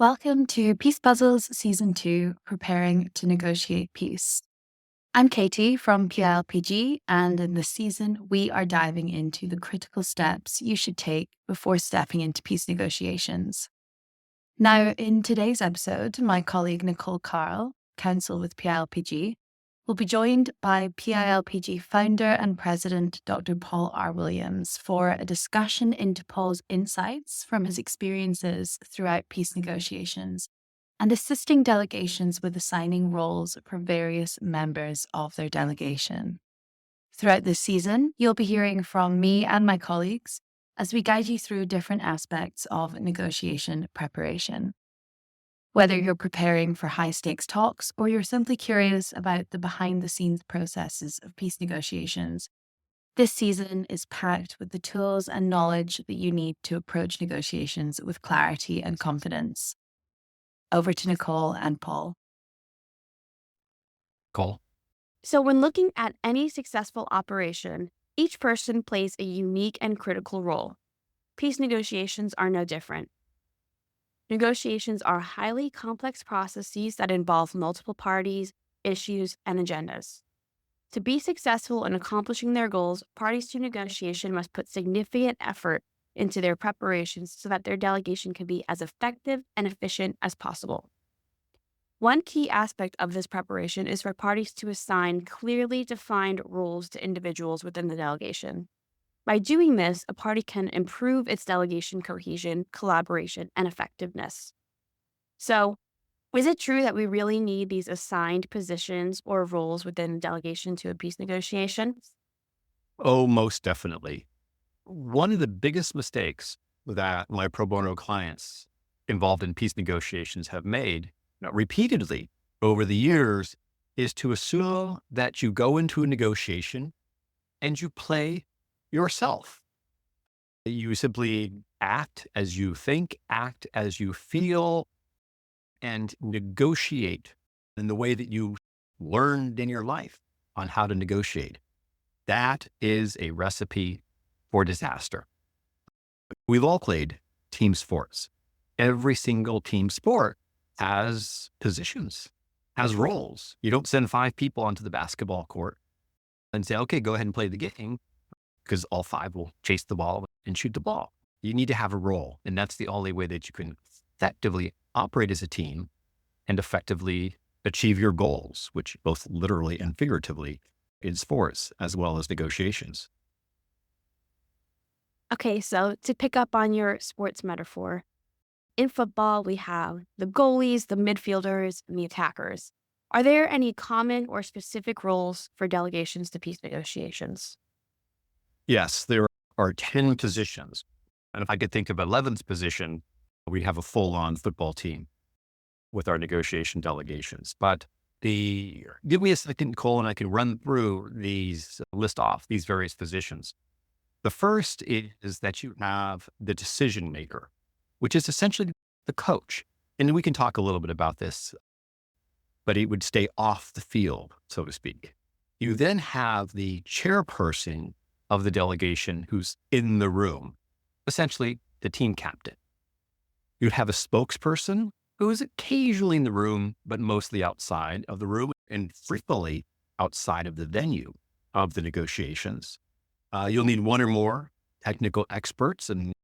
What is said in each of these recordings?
Welcome to Peace Puzzles Season 2, Preparing to Negotiate Peace. I'm Katie from PILPG, and in this season, we are diving into the critical steps you should take before stepping into peace negotiations. Now, in today's episode, my colleague Nicole Carle, counsel with PILPG, will be joined by PILPG founder and president Dr. Paul R. Williams for a discussion into Paul's insights from his experiences throughout peace negotiations and assisting delegations with assigning roles for various members of their delegation. Throughout this season, you'll be hearing from me and my colleagues as we guide you through different aspects of negotiation preparation. Whether you're preparing for high-stakes talks or you're simply curious about the behind-the-scenes processes of peace negotiations, this season is packed with the tools and knowledge that you need to approach negotiations with clarity and confidence. Over to Nicole and Paul. Cole. So when looking at any successful operation, each person plays a unique and critical role. Peace negotiations are no different. Negotiations are highly complex processes that involve multiple parties, issues, and agendas. To be successful in accomplishing their goals, parties to negotiation must put significant effort into their preparations so that their delegation can be as effective and efficient as possible. One key aspect of this preparation is for parties to assign clearly defined roles to individuals within the delegation. By doing this, a party can improve its delegation cohesion, collaboration, and effectiveness. So, is it true that we really need these assigned positions or roles within a delegation to a peace negotiation? Oh, most definitely. One of the biggest mistakes that my pro bono clients involved in peace negotiations have made repeatedly over the years is to assume that you go into a negotiation and you play yourself. You simply act as you think, act as you feel, and negotiate in the way that you learned in your life on how to negotiate. That is a recipe for disaster. We've all played team sports. Every single team sport has positions, has roles. You don't send 5 people onto the basketball court and say, okay, go ahead and play the game, because all 5 will chase the ball and shoot the ball. You need to have a role. And that's the only way that you can effectively operate as a team and effectively achieve your goals, which both literally and figuratively in sports as well as negotiations. Okay, so to pick up on your sports metaphor, in football, we have the goalies, the midfielders, and the attackers. Are there any common or specific roles for delegations to peace negotiations? Yes, there are 10 positions. And if I could think of 11th position, we have a full-on football team with our negotiation delegations. But give me a second, Nicole, and I can run through list off these various positions. The first is that you have the decision maker, which is essentially the coach. And we can talk a little bit about this, but it would stay off the field, so to speak. You then have the chairperson of the delegation who's in the room, essentially the team captain. You'd have a spokesperson who is occasionally in the room, but mostly outside of the room and frequently outside of the venue of the negotiations. You'll need one or more technical experts, and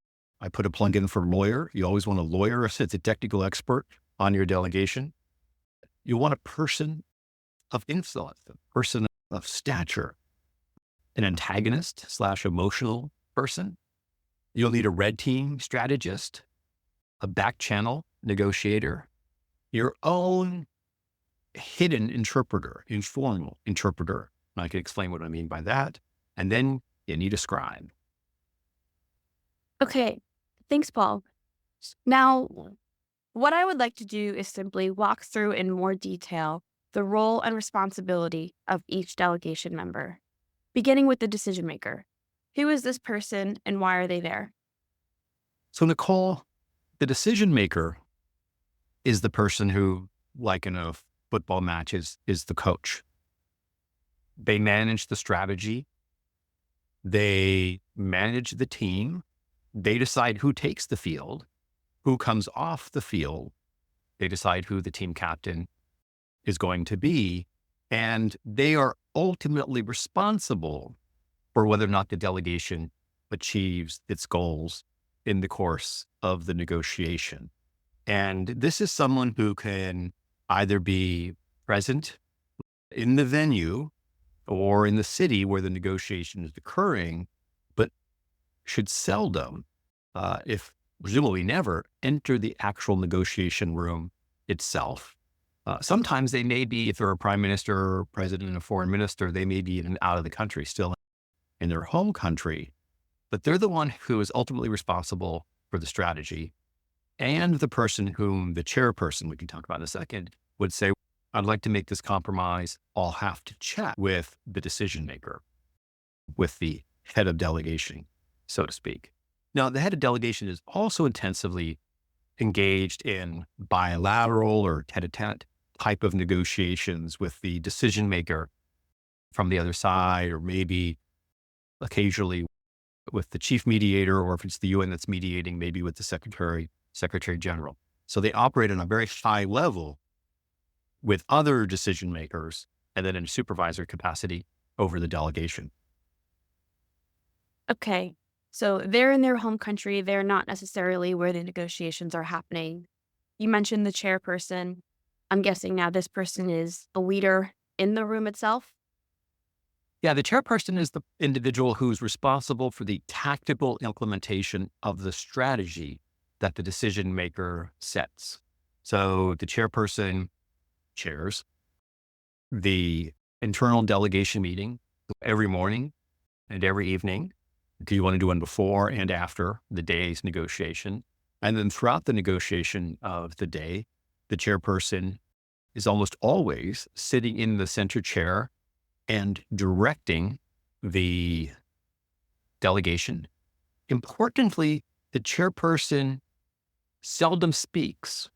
I put a plug in for lawyer. You always want a lawyer as a technical expert on your delegation. You want a person of influence, a person of stature, an antagonist/emotional person. You'll need a red team strategist, a back channel negotiator, your own hidden interpreter, informal interpreter. And I can explain what I mean by that. And then you need a scribe. Okay, thanks, Paul. Now, what I would like to do is simply walk through in more detail the role and responsibility of each delegation member, beginning with the decision maker. Who is this person and why are they there? So Nicole, the decision maker is the person who, like in a football match, is the coach. They manage the strategy. They manage the team. They decide who takes the field, who comes off the field, They decide who the team captain is going to be, and they are ultimately responsible for whether or not the delegation achieves its goals in the course of the negotiation. And this is someone who can either be present in the venue or in the city where the negotiation is occurring, but should seldom, if presumably never, enter the actual negotiation room itself. Sometimes they may be, if they're a prime minister or president and a foreign minister, they may be even out of the country, still in their home country, but they're the one who is ultimately responsible for the strategy, and the person whom the chairperson, we can talk about in a second, would say, I'd like to make this compromise. I'll have to chat with the decision maker, with the head of delegation, so to speak. Now, the head of delegation is also intensively engaged in bilateral or tete-a-tete type of negotiations with the decision maker from the other side, or maybe occasionally with the chief mediator, or if it's the UN that's mediating, maybe with the Secretary General. So they operate on a very high level with other decision makers, and then in a supervisor capacity over the delegation. Okay. So they're in their home country. They're not necessarily where the negotiations are happening. You mentioned the chairperson. I'm guessing now this person is a leader in the room itself. Yeah, the chairperson is the individual who's responsible for the tactical implementation of the strategy that the decision maker sets. So the chairperson chairs the internal delegation meeting every morning and every evening. Do you want to do one before and after the day's negotiation? And then throughout the negotiation of the day, the chairperson is almost always sitting in the center chair and directing the delegation. Importantly, the chairperson seldom speaks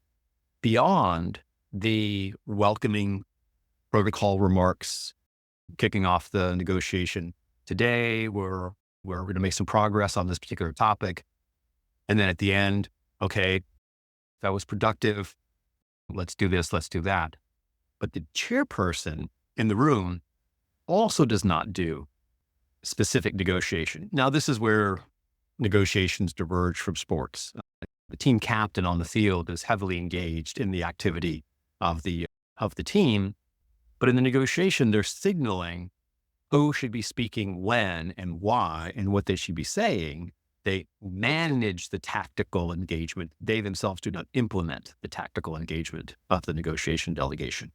beyond the welcoming protocol remarks, kicking off the negotiation. Today, we're going to make some progress on this particular topic. And then at the end, okay, that was productive. Let's do this, let's do that. But the chairperson in the room also does not do specific negotiation. Now, this is where negotiations diverge from sports. The team captain on the field is heavily engaged in the activity of the team, but in the negotiation, they're signaling who should be speaking when and why and what they should be saying. They manage the tactical engagement. They themselves do not implement the tactical engagement of the negotiation delegation.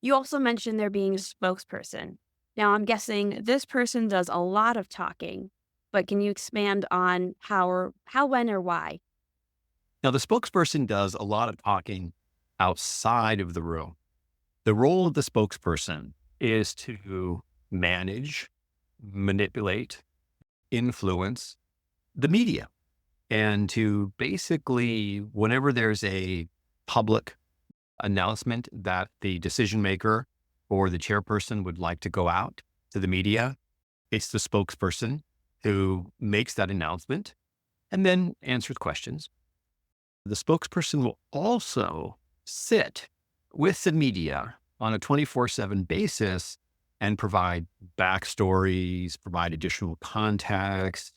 You also mentioned there being a spokesperson. Now, I'm guessing this person does a lot of talking, but can you expand on how, when, or why? Now, the spokesperson does a lot of talking outside of the room. The role of the spokesperson is to manage, manipulate, influence the media, and to basically, whenever there's a public announcement that the decision maker or the chairperson would like to go out to the media, it's the spokesperson who makes that announcement and then answers questions. The spokesperson will also sit with the media on a 24/7 basis and provide backstories, provide additional context,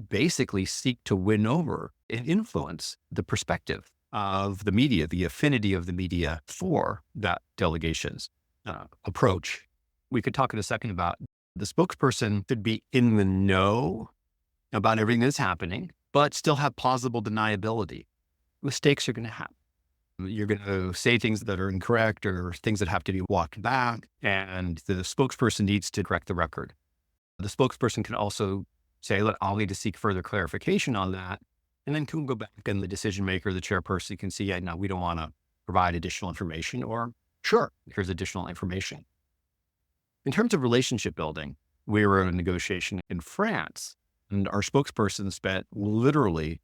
basically seek to win over and influence the perspective of the media, the affinity of the media for that delegation's approach. We could talk in a second about the spokesperson should be in the know about everything that's happening, but still have plausible deniability. Mistakes are going to happen. You're going to say things that are incorrect or things that have to be walked back, and the spokesperson needs to correct the record. The spokesperson can also say, look, I'll need to seek further clarification on that. And then can go back and the decision maker, the chairperson can see, yeah, no, we don't want to provide additional information, or sure, here's additional information. In terms of relationship building, we were in a negotiation in France, and our spokesperson spent literally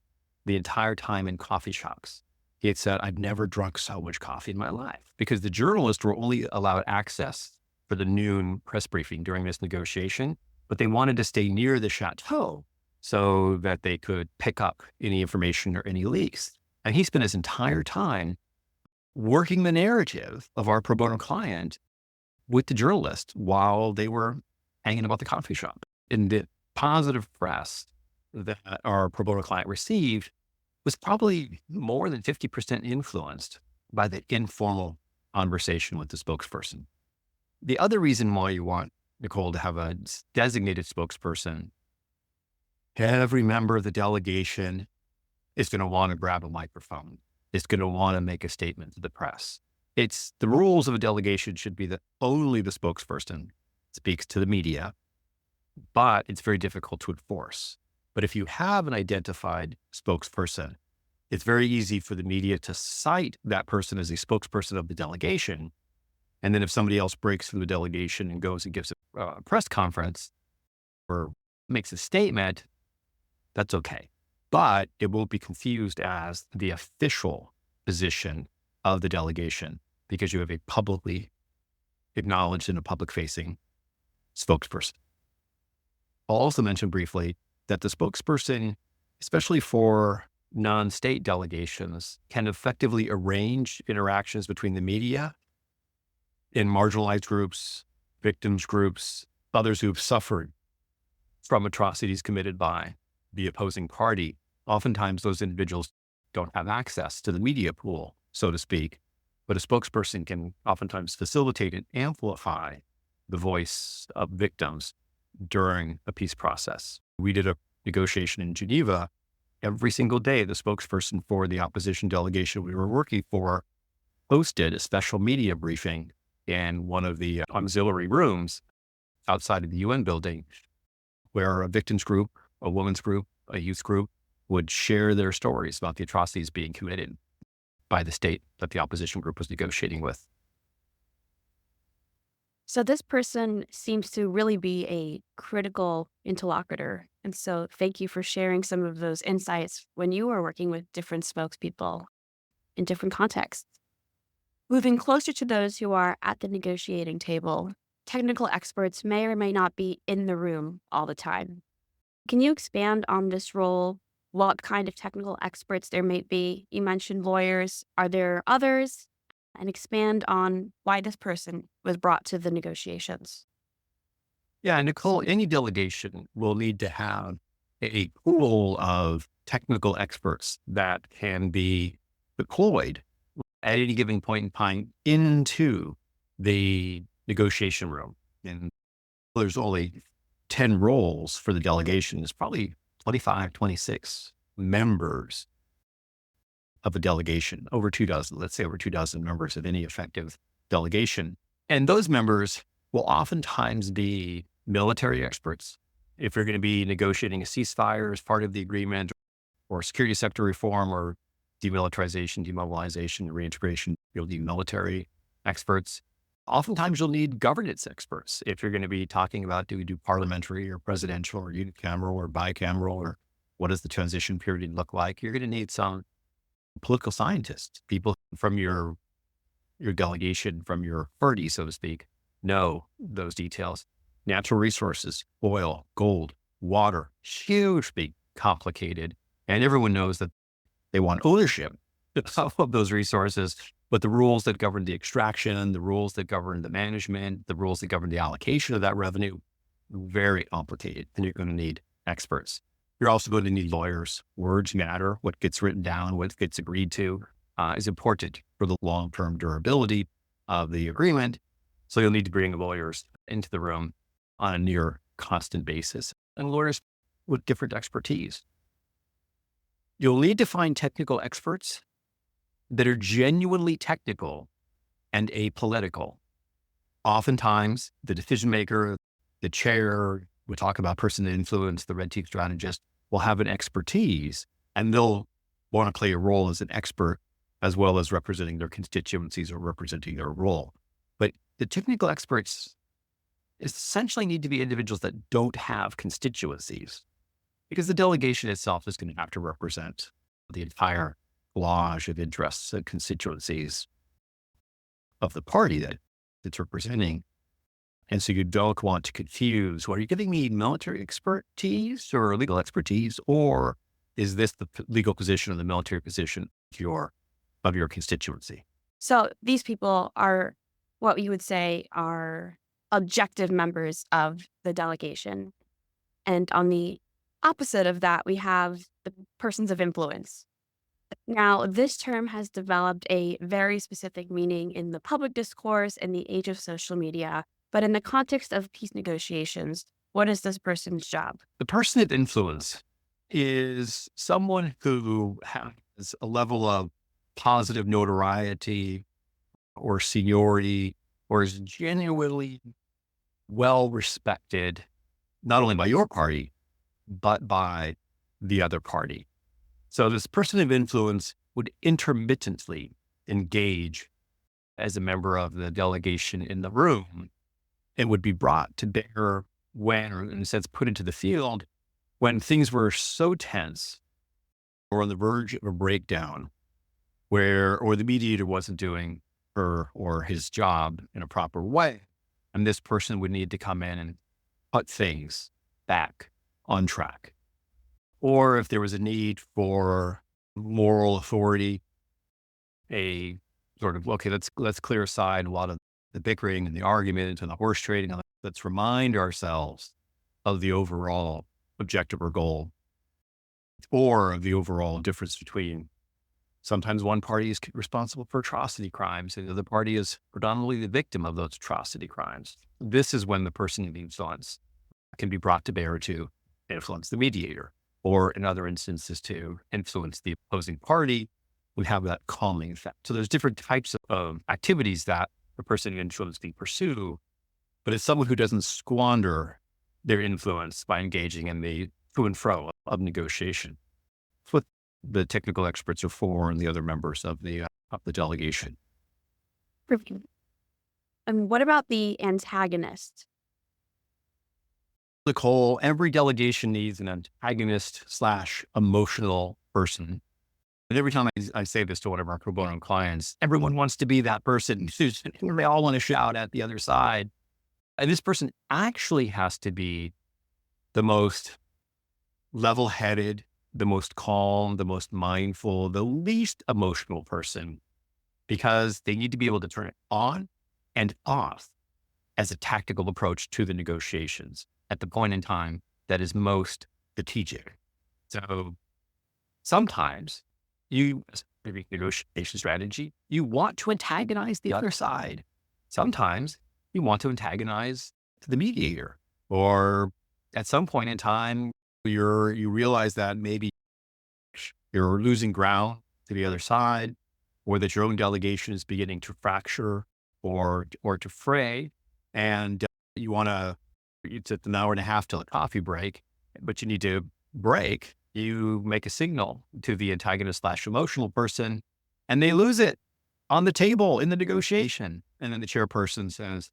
the entire time in coffee shops. He had said, I've never drunk so much coffee in my life, because the journalists were only allowed access for the noon press briefing during this negotiation, but they wanted to stay near the chateau so that they could pick up any information or any leaks. And he spent his entire time working the narrative of our pro bono client with the journalist while they were hanging about the coffee shop. And the positive press that our pro bono client received was probably more than 50% influenced by the informal conversation with the spokesperson. The other reason why you want, Nicole, to have a designated spokesperson, every member of the delegation is going to want to grab a microphone, is going to want to make a statement to the press. It's the rules of a delegation should be that only the spokesperson speaks to the media, but it's very difficult to enforce. But if you have an identified spokesperson, it's very easy for the media to cite that person as a spokesperson of the delegation. And then if somebody else breaks from the delegation and goes and gives a press conference or makes a statement, that's okay. But it won't be confused as the official position of the delegation because you have a publicly acknowledged and a public-facing spokesperson. I'll also mention briefly that the spokesperson, especially for non-state delegations, can effectively arrange interactions between the media and marginalized groups, victims groups, others who've suffered from atrocities committed by the opposing party. Oftentimes those individuals don't have access to the media pool, so to speak, but a spokesperson can oftentimes facilitate and amplify the voice of victims during a peace process. We did a negotiation in Geneva. Every single day, the spokesperson for the opposition delegation we were working for hosted a special media briefing in one of the auxiliary rooms outside of the UN building, where a victims group, a women's group, a youth group would share their stories about the atrocities being committed by the state that the opposition group was negotiating with. So this person seems to really be a critical interlocutor. And so thank you for sharing some of those insights when you are working with different spokespeople in different contexts. Moving closer to those who are at the negotiating table, technical experts may or may not be in the room all the time. Can you expand on this role? What kind of technical experts there may be? You mentioned lawyers. Are there others? And expand on why this person was brought to the negotiations. Yeah, Nicole, any delegation will need to have a pool of technical experts that can be deployed at any given point in time into the negotiation room. And there's only 10 roles for the delegation. There's probably 25, 26 members of a delegation, over 2 dozen, let's say over 2 dozen members of any effective delegation. And those members will oftentimes be military experts. If you're going to be negotiating a ceasefire as part of the agreement or security sector reform or demilitarization, demobilization, reintegration, you'll need military experts. Oftentimes you'll need governance experts. If you're going to be talking about, do we do parliamentary or presidential or unicameral or bicameral, or what does the transition period look like? You're going to need some political scientists, people from your delegation, from your party, so to speak, know those details. Natural resources, oil, gold, water, hugely complicated. And everyone knows that they want ownership of those resources, but the rules that govern the extraction, the rules that govern the management, the rules that govern the allocation of that revenue, very complicated. And you're going to need experts. You're also going to need lawyers. Words matter. What gets written down, what gets agreed to is important for the long-term durability of the agreement. So you'll need to bring lawyers into the room on a near constant basis, and lawyers with different expertise. You'll need to find technical experts that are genuinely technical and apolitical. Oftentimes, the decision maker, the chair, we talk about person of influence, the red team strategist, will have an expertise, and they'll want to play a role as an expert as well as representing their constituencies or representing their role. But the technical experts essentially need to be individuals that don't have constituencies, because the delegation itself is going to have to represent the entire collage of interests and constituencies of the party that it's representing. And so you don't want to confuse, well, are you giving me military expertise or legal expertise, or is this the legal position or the military position? your of your constituency. So these people are what you would say are objective members of the delegation. And on the opposite of that, we have the persons of influence. Now, this term has developed a very specific meaning in the public discourse in the age of social media. But in the context of peace negotiations, what is this person's job? The person of influence is someone who has a level of positive notoriety or seniority, or is genuinely well respected, not only by your party, but by the other party. So this person of influence would intermittently engage as a member of the delegation in the room and would be brought to bear when, or in a sense, put into the field when things were so tense or on the verge of a breakdown or the mediator wasn't doing her or his job in a proper way. And this person would need to come in and put things back on track. Or if there was a need for moral authority, a sort of, okay, let's clear aside a lot of the bickering and the argument and the horse trading. Let's remind ourselves of the overall objective or goal, or of the overall difference between sometimes one party is responsible for atrocity crimes and the other party is predominantly the victim of those atrocity crimes. This is when the person of influence can be brought to bear to influence the mediator, or in other instances to influence the opposing party. We have that calming effect. So there's different types of activities that the person of influence can pursue, but it's someone who doesn't squander their influence by engaging in the to and fro of negotiation. It's what the technical experts are for and the other members of the delegation. And what about the antagonist? Nicole, every delegation needs an antagonist / emotional person. And every time I say this to one of our pro bono clients, everyone wants to be that person. They all want to shout at the other side. And this person actually has to be the most level-headed, the most calm, the most mindful, the least emotional person, because they need to be able to turn it on and off as a tactical approach to the negotiations at the point in time that is most strategic. So sometimes you, as a negotiation strategy, you want to antagonize the other side. Sometimes you want to antagonize the mediator, or at some point in time, you realize that maybe you're losing ground to the other side, or that your own delegation is beginning to fracture or to fray, and you want to. It's an hour and a half till a coffee break, but you need to break. You make a signal to the antagonist / emotional person, and they lose it on the table in the negotiation. And then the chairperson says,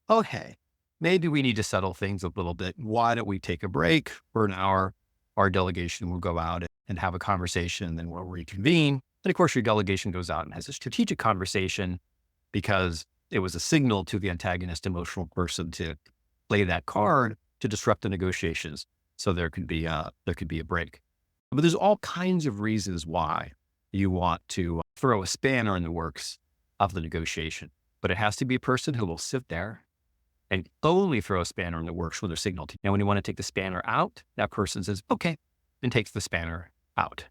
okay, maybe we need to settle things a little bit. Why don't we take a break for an hour? Our delegation will go out and have a conversation, and then we'll reconvene. And of course, your delegation goes out and has a strategic conversation because it was a signal to the antagonist emotional person to play that card to disrupt the negotiations. So there could be a break. But there's all kinds of reasons why you want to throw a spanner in the works of the negotiation. But it has to be a person who will sit there and only throw a spanner in the works with a signal. And when you want to take the spanner out, that person says, okay, and takes the spanner out.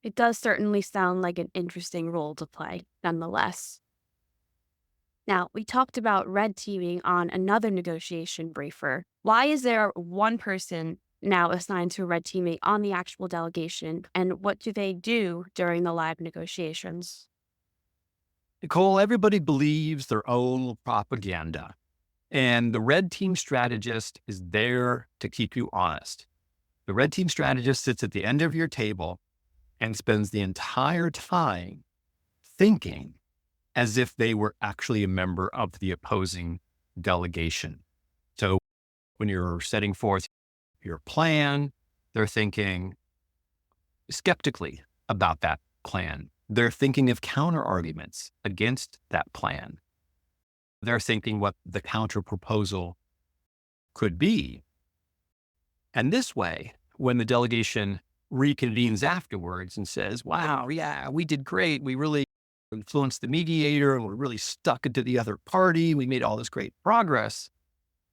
It does certainly sound like an interesting role to play, nonetheless. Now, we talked about red teaming on another negotiation briefer. Why is there one person now assigned to red teaming on the actual delegation, and what do they do during the live negotiations? Nicole, everybody believes their own propaganda, and the red team strategist is there to keep you honest. The red team strategist sits at the end of your table and spends the entire time thinking as if they were actually a member of the opposing delegation. So when you're setting forth your plan, they're thinking skeptically about that plan. They're thinking of counter arguments against that plan. They're thinking what the counter proposal could be. And this way, when the delegation reconvenes afterwards and says, wow, yeah, we did great. We really influenced the mediator and we're really stuck into the other party. We made all this great progress.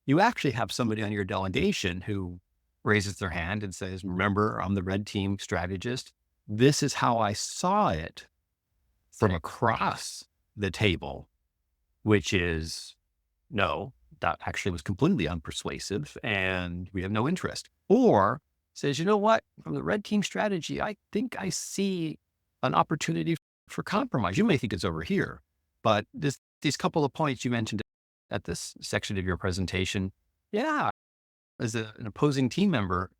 You actually have somebody on your delegation who raises their hand and says, remember, I'm the red team strategist. This is how I saw it from across the table, which is, no, that actually was completely unpersuasive and we have no interest. Or says, you know what, from the red team strategy, I think I see an opportunity for compromise. You may think it's over here, but these couple of points you mentioned at this section of your presentation, yeah, as an opposing team member,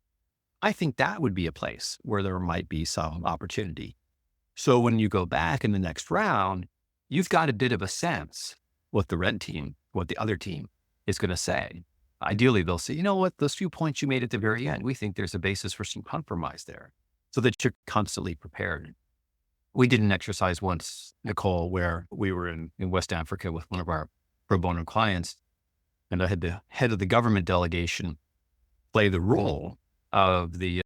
I think that would be a place where there might be some opportunity. So when you go back in the next round, you've got a bit of a sense what the red team, what the other team is going to say. Ideally, they'll say, you know what, those few points you made at the very end, we think there's a basis for some compromise there, so that you're constantly prepared. We did an exercise once, Nicole, where we were in West Africa with one of our pro bono clients, and I had the head of the government delegation play the role of the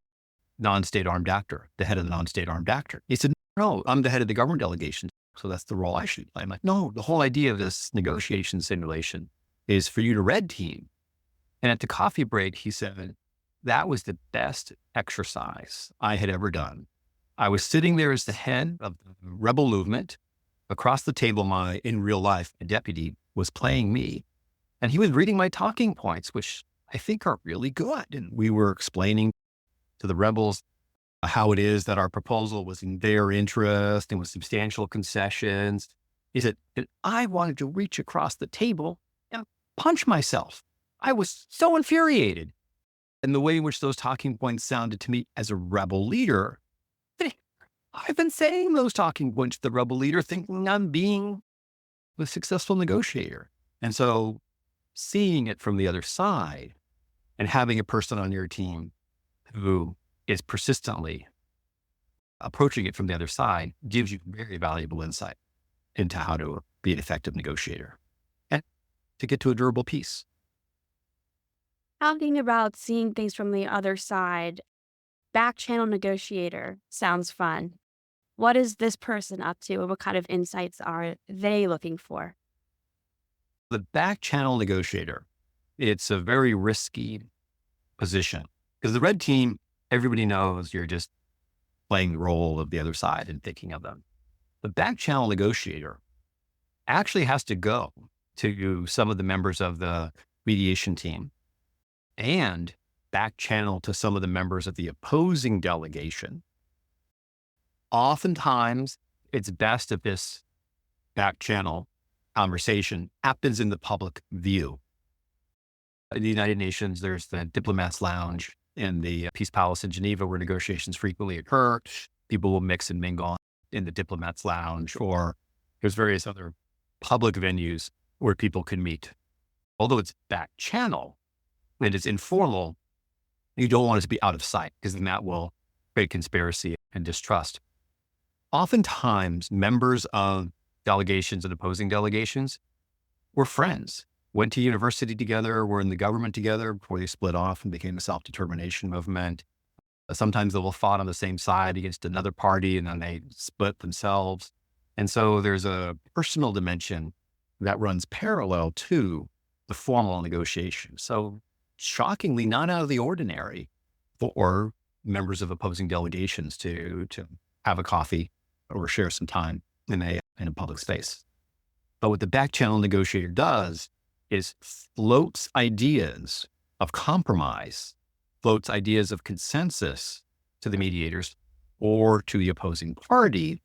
non-state armed actor, the head of the non-state armed actor. He said, no, I'm the head of the government delegation, so that's the role I should play. I'm like, no, the whole idea of this negotiation simulation is for you to red team. And at the coffee break, he said, that was the best exercise I had ever done. I was sitting there as the head of the rebel movement. Across the table, in real life, a deputy was playing me. And he was reading my talking points, which I think are really good. And we were explaining to the rebels how it is that our proposal was in their interest and with substantial concessions. He said, and I wanted to reach across the table and punch myself. I was so infuriated. And the way in which those talking points sounded to me as a rebel leader, I've been saying those talking points to the rebel leader, thinking I'm being a successful negotiator. And so seeing it from the other side and having a person on your team who is persistently approaching it from the other side gives you very valuable insight into how to be an effective negotiator and to get to a durable peace. Talking about seeing things from the other side, back channel negotiator sounds fun. What is this person up to, and what kind of insights are they looking for? The back channel negotiator, it's a very risky position because the red team, everybody knows you're just playing the role of the other side and thinking of them. The back channel negotiator actually has to go to some of the members of the mediation team and back channel to some of the members of the opposing delegation. Oftentimes, it's best if this back channel conversation happens in the public view. In the United Nations, there's the Diplomats Lounge in the Peace Palace in Geneva, where negotiations frequently occur. People will mix and mingle in the Diplomats Lounge, or there's various other public venues where people can meet. Although it's back channel and it's informal, you don't want it to be out of sight because then that will create conspiracy and distrust. Oftentimes, members of delegations and opposing delegations were friends, went to university together, were in the government together before they split off and became a self-determination movement. Sometimes they will fought on the same side against another party and then they split themselves. And so there's a personal dimension that runs parallel to the formal negotiation. So shockingly, not out of the ordinary for members of opposing delegations to have a coffee or share some time in a public space. But what the back channel negotiator does is floats ideas of compromise, floats ideas of consensus to the mediators or to the opposing party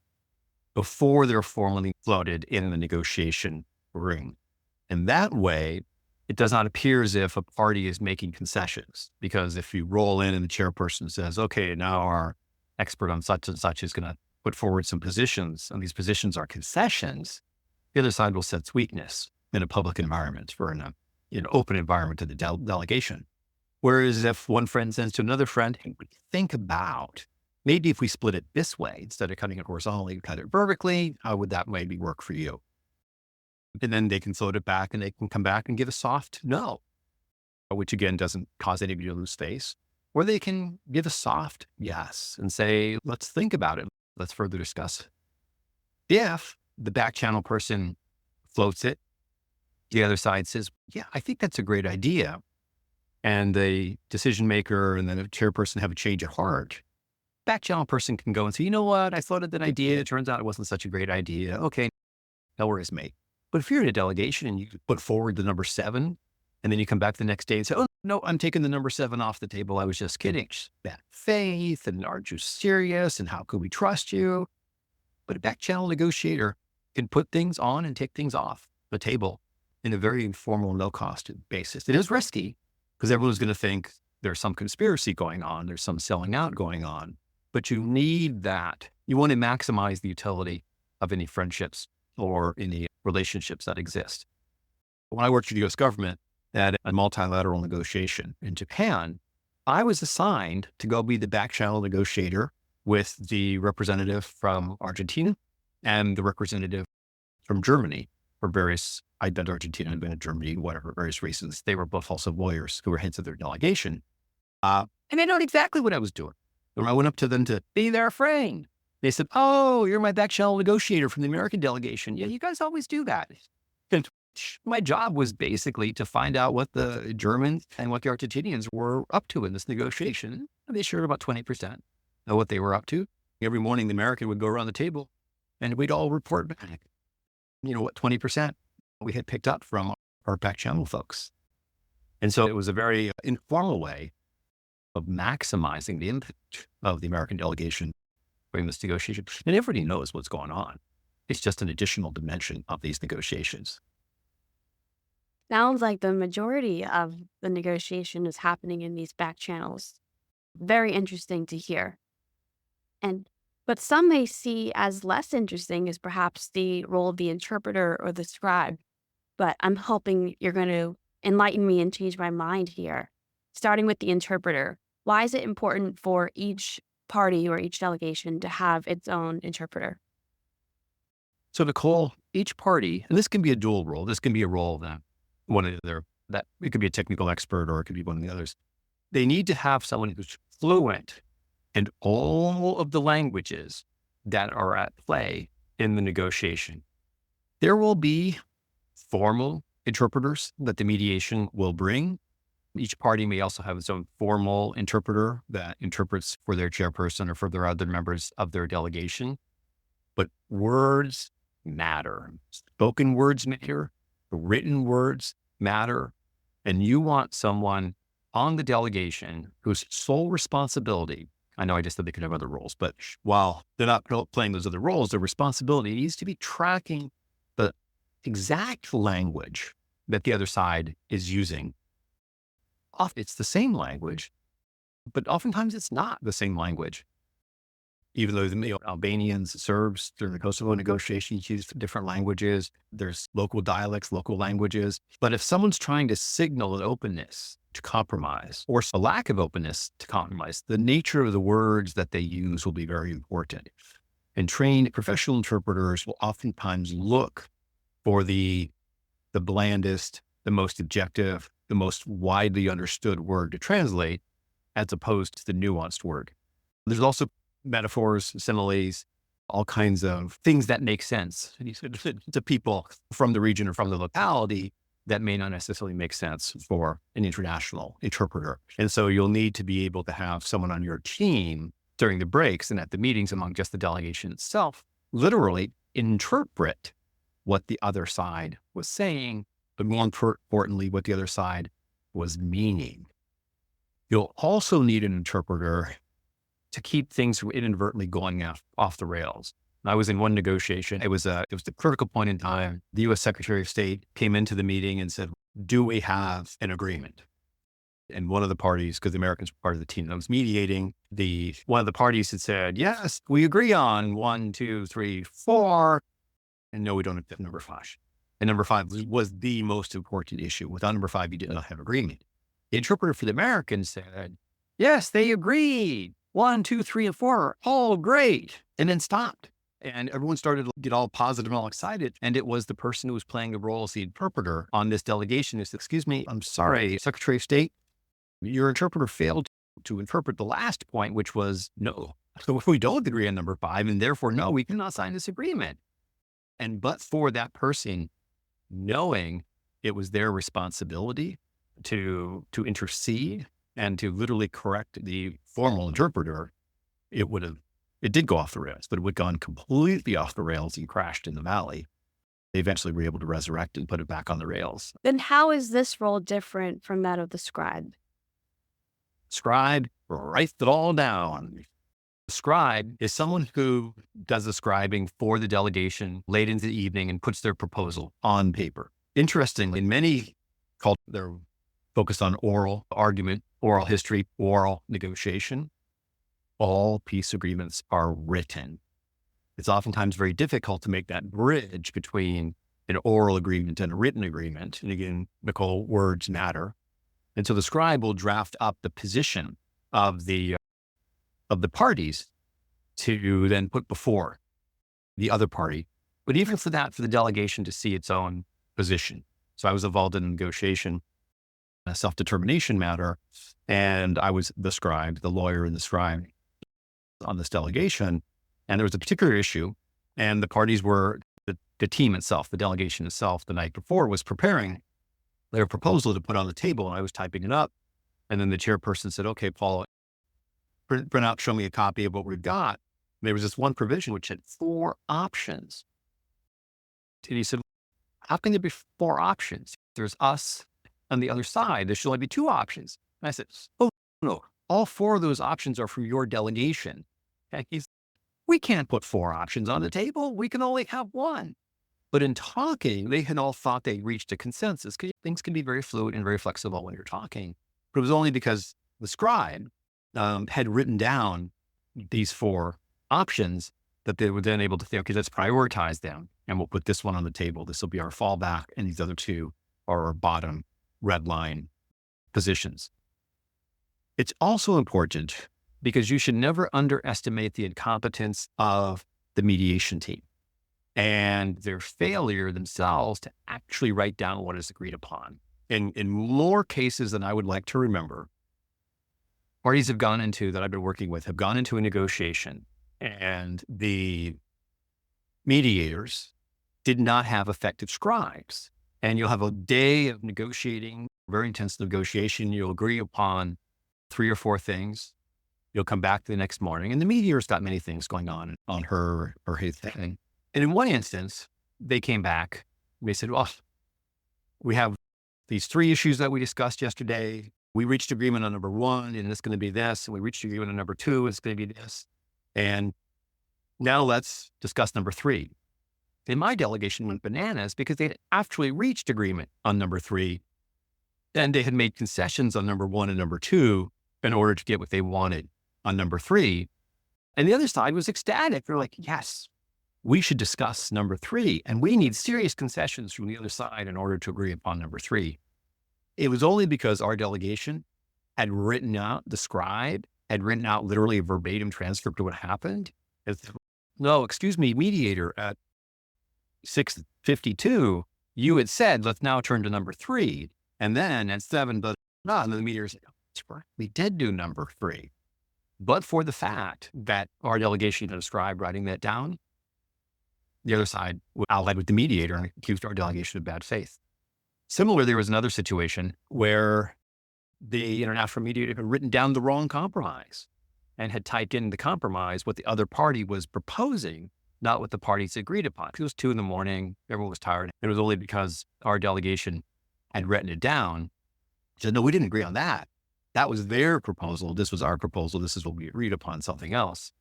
before they're formally floated in the negotiation room. And that way, it does not appear as if a party is making concessions, because if you roll in and the chairperson says, okay, now our expert on such and such is going to put forward some positions, and these positions are concessions, the other side will sense weakness in a public environment or in an open environment to the delegation. Whereas if one friend sends to another friend, hey, think about maybe if we split it this way, instead of cutting it horizontally, cut it vertically, how would that maybe work for you? And then they can float it back and they can come back and give a soft no, which again doesn't cause anybody to lose face Or they can give a soft yes and say, let's think about it. Let's further discuss. If the back channel person floats it, the other side says, yeah, I think that's a great idea. And the decision maker and then the chairperson have a change of heart. Back channel person can go and say, you know what? I thought of that idea. It turns out it wasn't such a great idea. Okay, no worries, mate. But if you're in a delegation and you put forward the number 7, and then you come back the next day and say, oh, no, I'm taking the number 7 off the table. I was just kidding. Just bad faith. And aren't you serious? And how could we trust you? But a back channel negotiator can put things on and take things off the table in a very informal, no cost basis. It is risky because everyone's going to think there's some conspiracy going on. There's some selling out going on, but you need that. You want to maximize the utility of any friendships or any relationships that exist. When I worked for the US government at a multilateral negotiation in Japan, I was assigned to go be the back channel negotiator with the representative from Argentina and the representative from Germany for various, I'd been to Argentina, I'd been to Germany, whatever, various reasons. They were both also lawyers who were heads of their delegation. And they know exactly what I was doing. When I went up to them to be their friend, they said, oh, you're my back channel negotiator from the American delegation. Yeah, you guys always do that. And my job was basically to find out what the Germans and what the Argentinians were up to in this negotiation. And they shared about 20% of what they were up to. Every morning, the American would go around the table and we'd all report back, what 20% we had picked up from our back channel folks. And so it was a very informal way of maximizing the impact of the American delegation during this negotiation. And everybody knows what's going on. It's just an additional dimension of these negotiations. Sounds like the majority of the negotiation is happening in these back channels. Very interesting to hear. But some may see as less interesting as perhaps the role of the interpreter or the scribe. But I'm hoping you're going to enlighten me and change my mind here. Starting with the interpreter, why is it important for each party or each delegation to have its own interpreter? So Nicole, each party, and this can be a dual role. This can be a role that one of the other, that it could be a technical expert or it could be one of the others. They need to have someone who's fluent in all of the languages that are at play in the negotiation. There will be formal interpreters that the mediation will bring. Each party may also have its own formal interpreter that interprets for their chairperson or for their other members of their delegation. But words matter. Spoken words matter. Written words matter. And you want someone on the delegation whose sole responsibility, I know I just said they could have other roles, but while they're not playing those other roles, their responsibility needs to be tracking the exact language that the other side is using. Often it's the same language, but oftentimes it's not the same language. Even though the Albanians, Serbs during the Kosovo negotiations use different languages, there's local dialects, local languages. But if someone's trying to signal an openness to compromise or a lack of openness to compromise, the nature of the words that they use will be very important. And trained professional interpreters will oftentimes look for the blandest, the most objective, the most widely understood word to translate, as opposed to the nuanced word. There's also metaphors, similes, all kinds of things that make sense to people from the region or from the locality that may not necessarily make sense for an international interpreter. And so you'll need to be able to have someone on your team during the breaks and at the meetings among just the delegation itself, literally interpret what the other side was saying, but more importantly, what the other side was meaning. You'll also need an interpreter to keep things from inadvertently going off the rails. I was in one negotiation. It was the critical point in time. The U.S. Secretary of State came into the meeting and said, do we have an agreement? And one of the parties, because the Americans were part of the team that was mediating, one of the parties had said, yes, we agree on 1, 2, 3, 4. And no, we don't have number 5. And number 5 was the most important issue. Without number 5, you did not have agreement. The interpreter for the Americans said, yes, they agreed. 1, 2, 3, and 4, all great. And then stopped. And everyone started to get all positive and all excited. And it was the person who was playing the role as the interpreter on this delegation who said, excuse me, I'm sorry, Secretary of State, your interpreter failed to interpret the last point, which was no. So if we don't agree on number 5, and therefore, no, we cannot sign this agreement. And but for that person knowing it was their responsibility to intercede and to literally correct the formal interpreter, it did go off the rails, but it would have gone completely off the rails and crashed in the valley. They eventually were able to resurrect and put it back on the rails. Then how is this role different from that of the scribe? Scribe writes it all down. The scribe is someone who does the scribing for the delegation late into the evening and puts their proposal on paper. Interestingly, many cultures, they're focused on oral argument, oral history, oral negotiation. All peace agreements are written. It's oftentimes very difficult to make that bridge between an oral agreement and a written agreement. And again, Nicole, words matter. And so the scribe will draft up the position of the parties to then put before the other party. But even for that, for the delegation to see its own position. So I was involved in a negotiation, a self-determination matter, and I was the scribe, the lawyer and the scribe on this delegation. And there was a particular issue, and the parties were, the team itself, the delegation itself, the night before was preparing their proposal to put on the table, and I was typing it up. And then the chairperson said, okay, Paul, print out, show me a copy of what we've got. And there was this one provision which had 4 options. And he said, how can there be 4 options? There's us on the other side. There should only be 2 options. And I said, oh, no, all 4 of those options are from your delegation. And he's, we can't put 4 options on the table. We can only have 1. But in talking, they had all thought they reached a consensus, because things can be very fluid and very flexible when you're talking. But it was only because the scribe had written down these 4 options that they were then able to say, okay, let's prioritize them. And we'll put this one on the table. This will be our fallback. And these other 2 are our bottom red line positions. It's also important because you should never underestimate the incompetence of the mediation team and their failure themselves to actually write down what is agreed upon. In more cases than I would like to remember, parties have gone into, that I've been working with, have gone into a negotiation, and the mediators did not have effective scribes. And you'll have a day of negotiating, very intense negotiation. You'll agree upon 3 or 4 things. You'll come back the next morning, and the mediator's got many things going on her or his thing. And in one instance, they came back. They said, well, we have these 3 issues that we discussed yesterday. We reached agreement on number 1, and it's going to be this. And we reached agreement on number 2, and it's going to be this. And now let's discuss number 3. And my delegation went bananas because they had actually reached agreement on number 3. And they had made concessions on number 1 and number 2 in order to get what they wanted on number 3. And the other side was ecstatic. They're like, yes, we should discuss number 3. And we need serious concessions from the other side in order to agree upon number 3. It was only because our delegation had written out, the scribe had written out literally a verbatim transcript of what happened. It's, no, excuse me, mediator, at 6:52, you had said, let's now turn to number 3. And then at 7, and then the mediator said, we did do number 3. But for the fact that our delegation had a scribe writing that down, the other side allied with the mediator and accused our delegation of bad faith. Similarly, there was another situation where the international mediator had written down the wrong compromise and had typed in the compromise what the other party was proposing, not what the parties agreed upon. It was 2 a.m. Everyone was tired. It was only because our delegation had written it down. Said, no, we didn't agree on that. That was their proposal. This was our proposal. This is what we agreed upon, something else.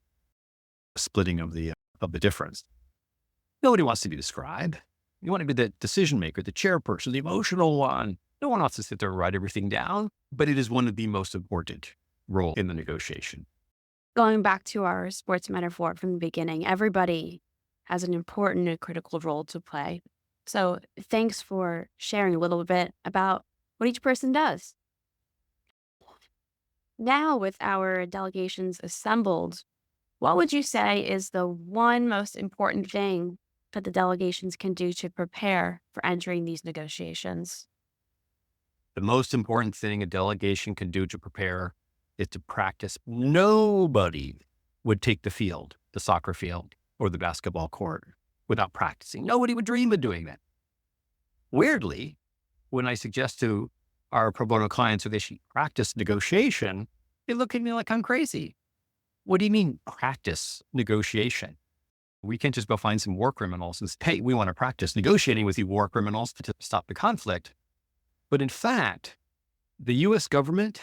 Splitting of the difference. Nobody wants to be the scribe. You want to be the decision maker, the chairperson, the emotional one. No one wants to sit there and write everything down, but it is one of the most important roles in the negotiation. Going back to our sports metaphor from the beginning, everybody has an important and critical role to play. So thanks for sharing a little bit about what each person does. Now, with our delegations assembled, what would you say is the one most important thing that the delegations can do to prepare for entering these negotiations? The most important thing a delegation can do to prepare is to practice. Nobody would take the field, the soccer field or the basketball court without practicing. Nobody would dream of doing that. Weirdly, when I suggest to our pro bono clients that they should practice negotiation, they look at me like I'm crazy. What do you mean practice negotiation? We can't just go find some war criminals and say, hey, we want to practice negotiating with you war criminals to stop the conflict. But in fact, the US government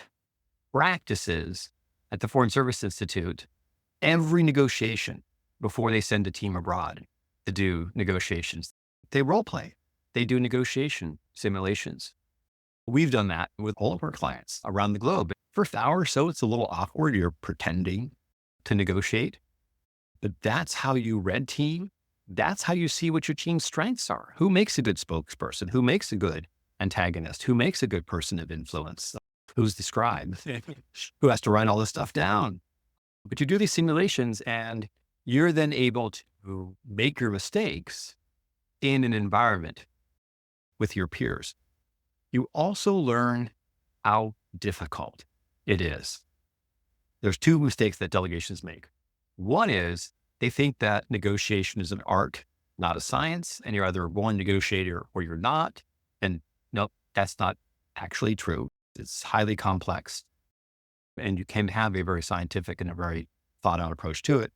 practices at the Foreign Service Institute every negotiation before they send a team abroad to do negotiations. They role play. They do negotiation simulations. We've done that with all of our clients around the globe. First hour or so, it's a little awkward. You're pretending to negotiate, but that's how you red team. That's how you see what your team's strengths are. Who makes a good spokesperson? Who makes a good antagonist? Who makes a good person of influence? Who's the scribe? Who has to write all this stuff down? But you do these simulations and you're then able to make your mistakes in an environment with your peers. You also learn how difficult it is. There's two mistakes that delegations make. One is they think that negotiation is an art, not a science, and you're either a born negotiator or you're not. And no, that's not actually true. It's highly complex, and you can have a very scientific and a very thought out approach to it.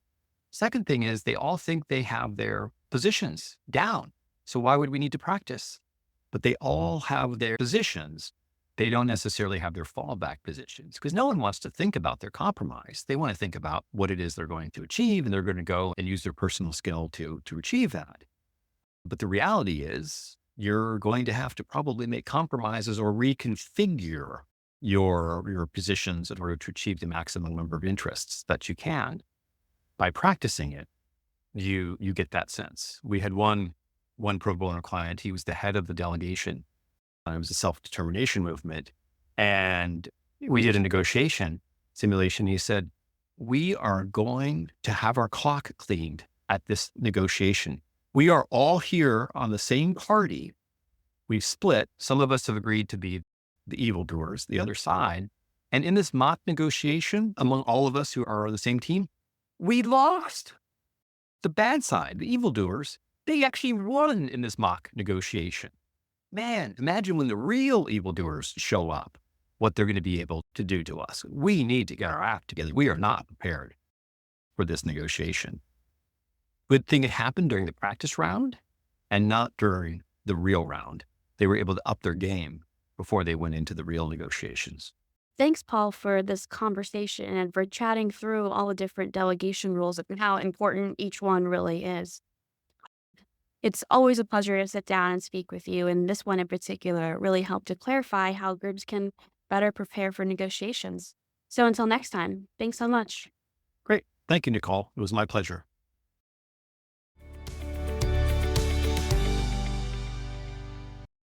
Second thing is they all think they have their positions down. So why would we need to practice? But they all have their positions. They don't necessarily have their fallback positions because no one wants to think about their compromise. They want to think about what it is they're going to achieve, and they're going to go and use their personal skill to achieve that. But the reality is you're going to have to probably make compromises or reconfigure your positions in order to achieve the maximum number of interests that you can. By practicing it, you get that sense. We had one pro bono client. He was the head of the delegation. It was a self-determination movement. And we did a negotiation simulation. He said, we are going to have our clock cleaned at this negotiation. We are all here on the same party. We've split. Some of us have agreed to be the evildoers, the other side. And in this mock negotiation, among all of us who are on the same team, we lost. The bad side, the evildoers, they actually won in this mock negotiation. Man, imagine when the real evildoers show up, what they're going to be able to do to us. We need to get our act together. We are not prepared for this negotiation. Good thing it happened during the practice round and not during the real round. They were able to up their game before they went into the real negotiations. Thanks, Paul, for this conversation and for chatting through all the different delegation rules and how important each one really is. It's always a pleasure to sit down and speak with you, and this one in particular really helped to clarify how groups can better prepare for negotiations. So until next time, thanks so much. Great. Thank you, Nicole. It was my pleasure.